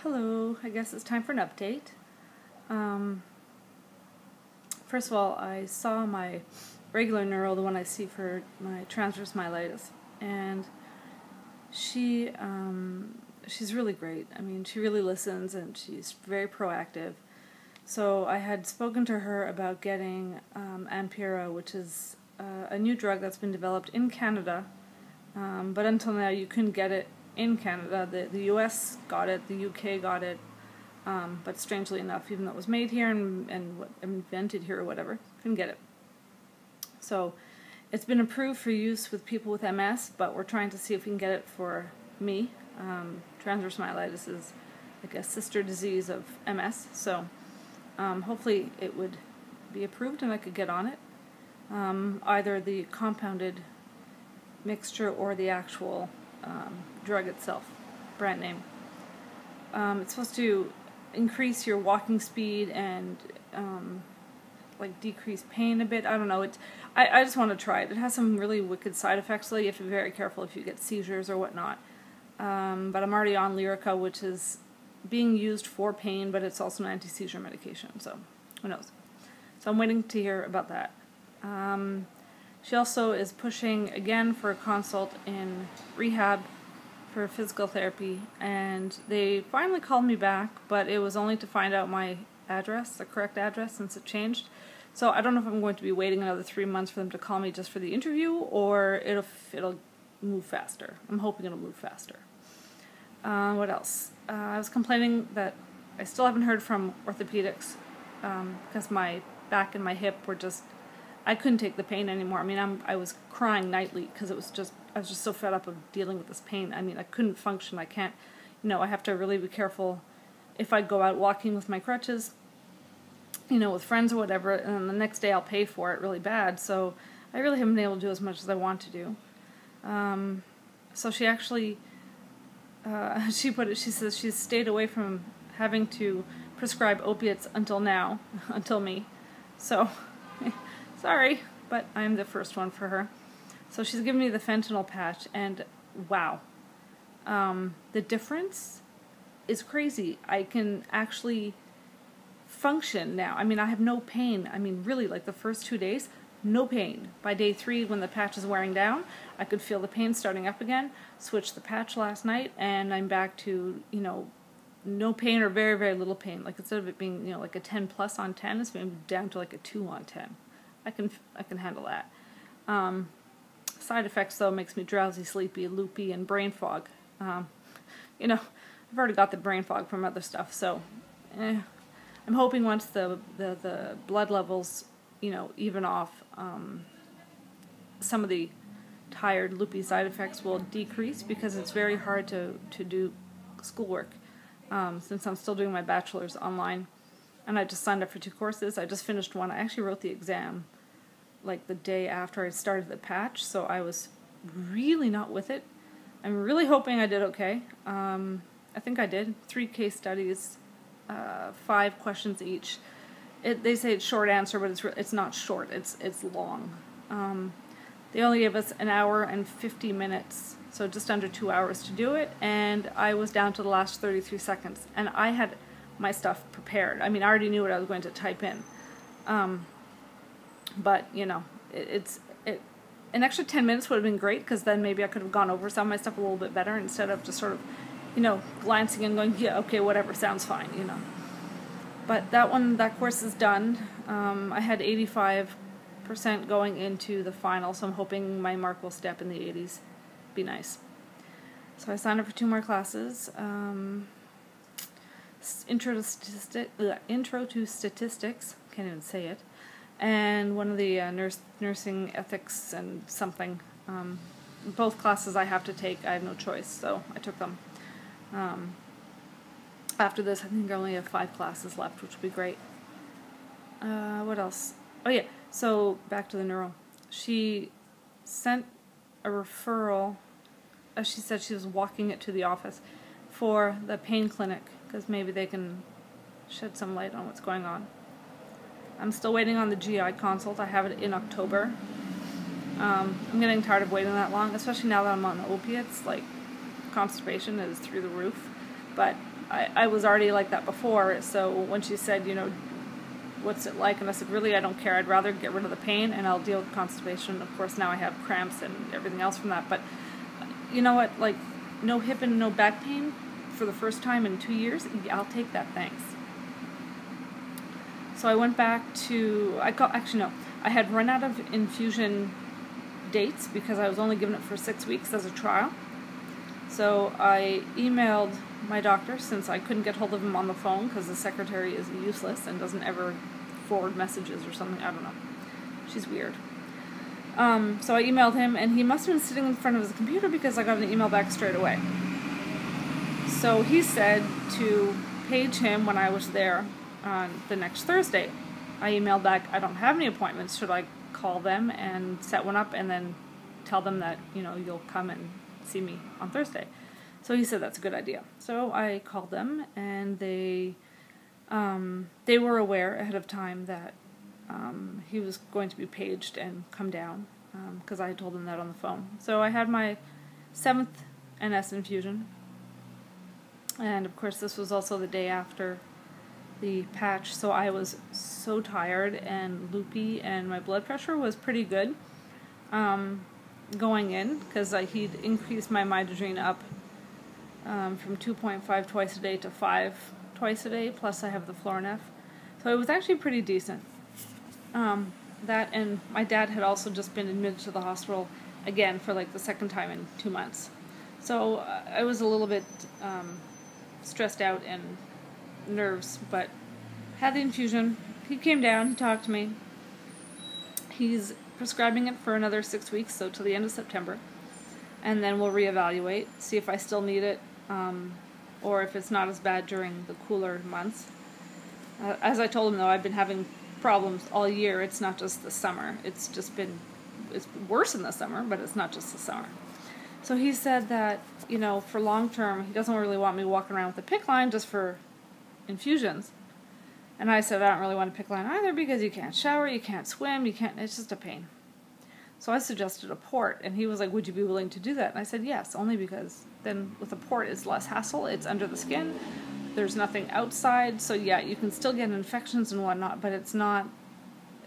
Hello, I guess it's time for an update. First of all, I saw my regular neuro, the one I see for my transverse myelitis, and she's really great. I mean, she really listens and she's very proactive. So I had spoken to her about getting Ampera, which is a new drug that's been developed in Canada, but until now you couldn't get it in Canada. The US got it, the UK got it, but strangely enough, even though it was made here and invented here or whatever, couldn't get it. So it's been approved for use with people with MS, but we're trying to see if we can get it for me. Transverse myelitis is like a sister disease of MS, so hopefully it would be approved and I could get on it. Either the compounded mixture or the actual drug itself, brand name. It's supposed to increase your walking speed and like decrease pain a bit. I don't know. I just want to try it. It has some really wicked side effects, so you have to be very careful if you get seizures or whatnot. But I'm already on Lyrica, which is being used for pain, but it's also an anti-seizure medication, so who knows. So I'm waiting to hear about that. She also is pushing again for a consult in rehab for physical therapy, and they finally called me back, but it was only to find out my address, the correct address, since it changed. So I don't know if I'm going to be waiting another 3 months for them to call me just for the interview, or it'll move faster. I'm hoping it'll move faster. What else? I was complaining that I still haven't heard from orthopedics because my back and my hip were just, I couldn't take the pain anymore. I mean, I was crying nightly because I was just so fed up of dealing with this pain. I mean, I couldn't function. I can't, I have to really be careful if I go out walking with my crutches, with friends or whatever, and the next day I'll pay for it really bad. So I really haven't been able to do as much as I want to do. So she actually, she says she's stayed away from having to prescribe opiates until now, until me. So, sorry, but I'm the first one for her. So she's given me the fentanyl patch, and wow, the difference is crazy. I can actually function now. I mean, I have no pain. I mean, really, like the first 2 days, no pain. By day 3, when the patch is wearing down, I could feel the pain starting up again. Switched the patch last night, and I'm back to, no pain or very, very little pain. Like instead of it being, like a 10 plus on 10, it's maybe down to like a 2 on 10. I can handle that. Side effects, though, makes me drowsy, sleepy, loopy, and brain fog. I've already got the brain fog from other stuff, so I'm hoping once the blood levels, even off, some of the tired, loopy side effects will decrease, because it's very hard to do schoolwork, since I'm still doing my bachelor's online, and I just signed up for 2 courses. I just finished one. I actually wrote the exam like the day after I started the patch, so I was really not with it. I'm really hoping I did okay. I think I did. 3 case studies, 5 questions each. They say it's short answer, but it's not short. It's long. They only gave us 1 hour and 50 minutes, so just under 2 hours to do it, and I was down to the last 33 seconds, and I had my stuff prepared. I mean, I already knew what I was going to type in. But, an extra 10 minutes would have been great, because then maybe I could have gone over some of my stuff a little bit better instead of just sort of, glancing and going, yeah, okay, whatever, sounds fine, But that course is done. I had 85% going into the final, so I'm hoping my mark will step in the 80s. Be nice. So I signed up for 2 more classes. Intro to Statistics, can't even say it, and one of the nursing ethics and something. Both classes I have to take. I have no choice, so I took them. After this, I think I only have 5 classes left, which will be great. What else? Oh yeah, so back to the neuro. She sent a referral. She said she was walking it to the office for the pain clinic, because maybe they can shed some light on what's going on. I'm still waiting on the GI consult. I have it in October. I'm getting tired of waiting that long, especially now that I'm on opiates. Like, constipation is through the roof. But I was already like that before, so when she said, you know, what's it like? And I said, really, I don't care. I'd rather get rid of the pain, and I'll deal with constipation. Of course, now I have cramps and everything else from that. But you know what? Like, no hip and no back pain for the first time in 2 years. I'll take that, thanks. So I went back to, I had run out of infusion dates because I was only given it for 6 weeks as a trial. So I emailed my doctor, since I couldn't get hold of him on the phone because the secretary is useless and doesn't ever forward messages or something. I don't know. She's weird. So I emailed him, and he must have been sitting in front of his computer because I got an email back straight away. So he said to page him when I was there on the next Thursday. I emailed back, I don't have any appointments. Should I call them and set one up and then tell them that, you know, you'll come and see me on Thursday? So he said that's a good idea. So I called them, and they were aware ahead of time that he was going to be paged and come down, because I had told them that on the phone. So I had my 7th NS infusion, and of course this was also the day after the patch, so I was so tired and loopy, and my blood pressure was pretty good going in, because he'd increased my midodrine up from 2.5 twice a day to 5 twice a day, plus I have the Florinef. So it was actually pretty decent. That, and my dad had also just been admitted to the hospital again for like the second time in 2 months. So I was a little bit stressed out and nerves, but had the infusion. He came down, he talked to me. He's prescribing it for another 6 weeks, so till the end of September. And then we'll reevaluate, see if I still need it, or if it's not as bad during the cooler months. As I told him, though, I've been having problems all year. It's not just the summer. It's worse in the summer, but it's not just the summer. So he said that, you know, for long term, he doesn't really want me walking around with a PICC line just for infusions. And I said, I don't really want a PICC line either, because you can't shower, you can't swim, it's just a pain. So I suggested a port, and he was like, would you be willing to do that? And I said, yes, only because then with a port it's less hassle, it's under the skin, there's nothing outside, so yeah, you can still get infections and whatnot, but it's not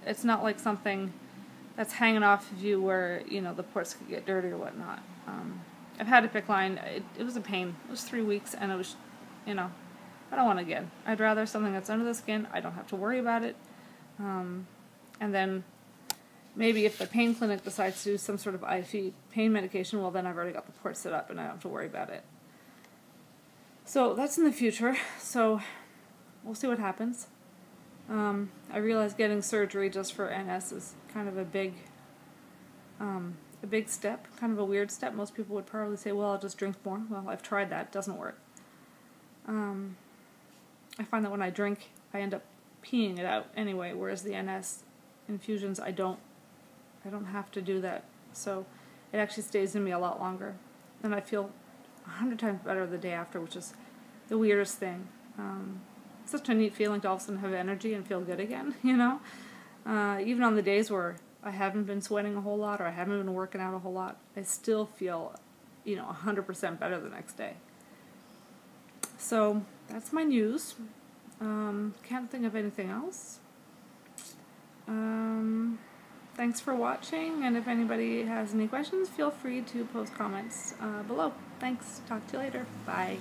like something that's hanging off of you where, you know, the ports could get dirty or whatnot. I've had a PICC line, it was a pain. It was 3 weeks, and it was, you know, I don't want it again. I'd rather something that's under the skin, I don't have to worry about it, and then maybe if the pain clinic decides to do some sort of IV pain medication, well, then I've already got the port set up and I don't have to worry about it. So that's in the future, so we'll see what happens. I realize getting surgery just for NS is kind of a big step, kind of a weird step. Most people would probably say, well, I'll just drink more. Well, I've tried that, it doesn't work. I find that when I drink, I end up peeing it out anyway, whereas the NS infusions, I don't have to do that, so it actually stays in me a lot longer, and I feel 100 times better the day after, which is the weirdest thing. It's such a neat feeling to all of a sudden have energy and feel good again, you know? Even on the days where I haven't been sweating a whole lot or I haven't been working out a whole lot, I still feel, you know, 100% better the next day. So that's my news. Can't think of anything else. Thanks for watching, and if anybody has any questions, feel free to post comments below. Thanks. Talk to you later. Bye.